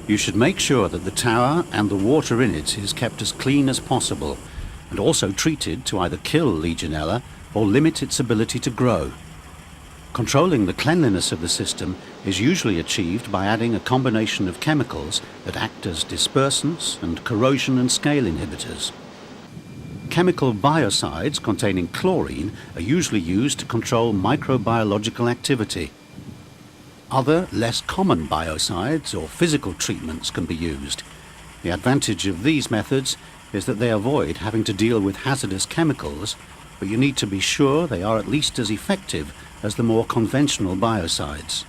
You should make sure that the tower and the water in it is kept as clean as possible, and also treated to either kill Legionella or limit its ability to grow. Controlling the cleanliness of the system is usually achieved by adding a combination of chemicals that act as dispersants and corrosion and scale inhibitors. Chemical biocides containing chlorine are usually used to control microbiological activity. Other, less common biocides or physical treatments can be used. The advantage of these methods is that they avoid having to deal with hazardous chemicals, but you need to be sure they are at least as effective as the more conventional biocides.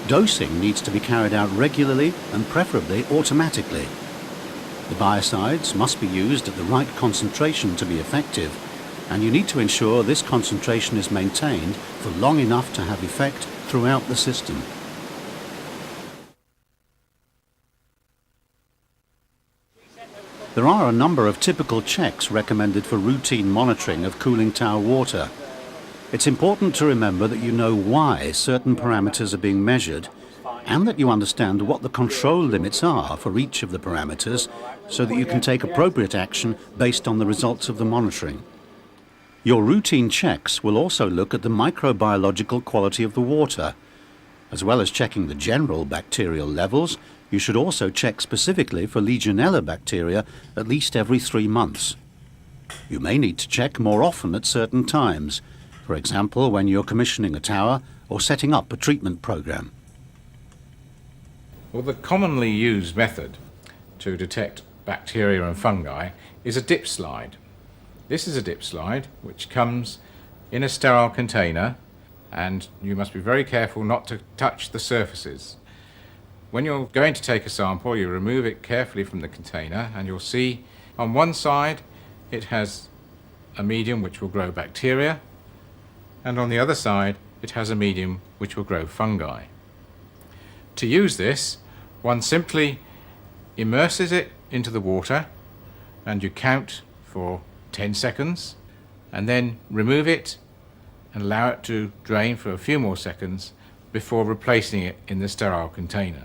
Dosing needs to be carried out regularly and preferably automatically. The biocides must be used at the right concentration to be effective, and you need to ensure this concentration is maintained for long enough to have effect throughout the system. There are a number of typical checks recommended for routine monitoring of cooling tower water. It's important to remember that you know why certain parameters are being measured, and that you understand what the control limits are for each of the parameters, so that you can take appropriate action based on the results of the monitoring. Your routine checks will also look at the microbiological quality of the water. As well as checking the general bacterial levels, you should also check specifically for Legionella bacteria at least every 3 months. You may need to check more often at certain times, for example when you're commissioning a tower or setting up a treatment program. Well, the commonly used method to detect bacteria and fungi is a dip slide. This is a dip slide which comes in a sterile container, and you must be very careful not to touch the surfaces. When you're going to take a sample, you remove it carefully from the container, and you'll see on one side it has a medium which will grow bacteria, and on the other side it has a medium which will grow fungi. To use this, one simply immerses it into the water, and you count for 10 seconds, and then remove it and allow it to drain for a few more seconds before replacing it in the sterile container.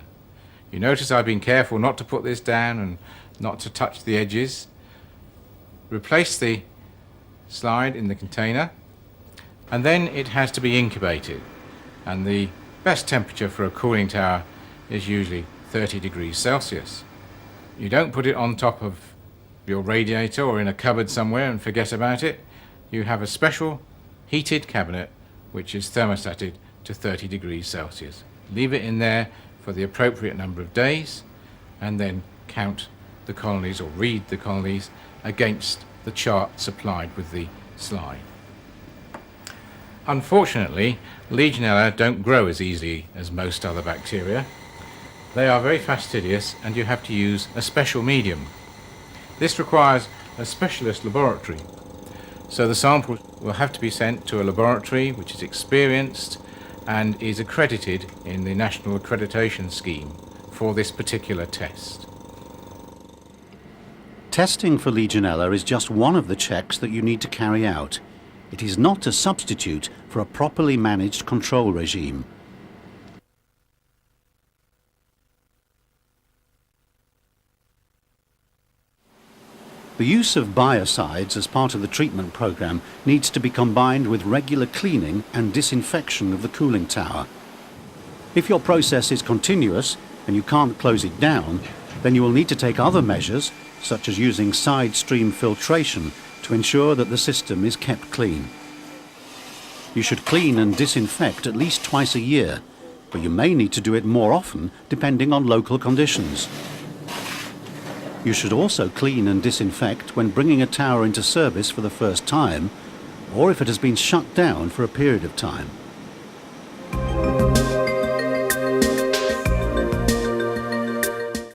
You notice I've been careful not to put this down and not to touch the edges. Replace the slide in the container, and then it has to be incubated, and the best temperature for a cooling tower is usually 30 degrees Celsius. You don't put it on top of your radiator or in a cupboard somewhere and forget about it. You have a special heated cabinet which is thermostated to 30 degrees Celsius. Leave it in there for the appropriate number of days, and then count the colonies or read the colonies against the chart supplied with the slide. Unfortunately, Legionella don't grow as easily as most other bacteria. They are very fastidious, and you have to use a special medium. This requires a specialist laboratory, so the sample will have to be sent to a laboratory which is experienced and is accredited in the National Accreditation Scheme for this particular test. Testing for Legionella is just one of the checks that you need to carry out. It is not a substitute for a properly managed control regime. The use of biocides as part of the treatment program needs to be combined with regular cleaning and disinfection of the cooling tower. If your process is continuous and you can't close it down, then you will need to take other measures, such as using side stream filtration, to ensure that the system is kept clean. You should clean and disinfect at least twice a year, but you may need to do it more often depending on local conditions. You should also clean and disinfect when bringing a tower into service for the first time, or if it has been shut down for a period of time.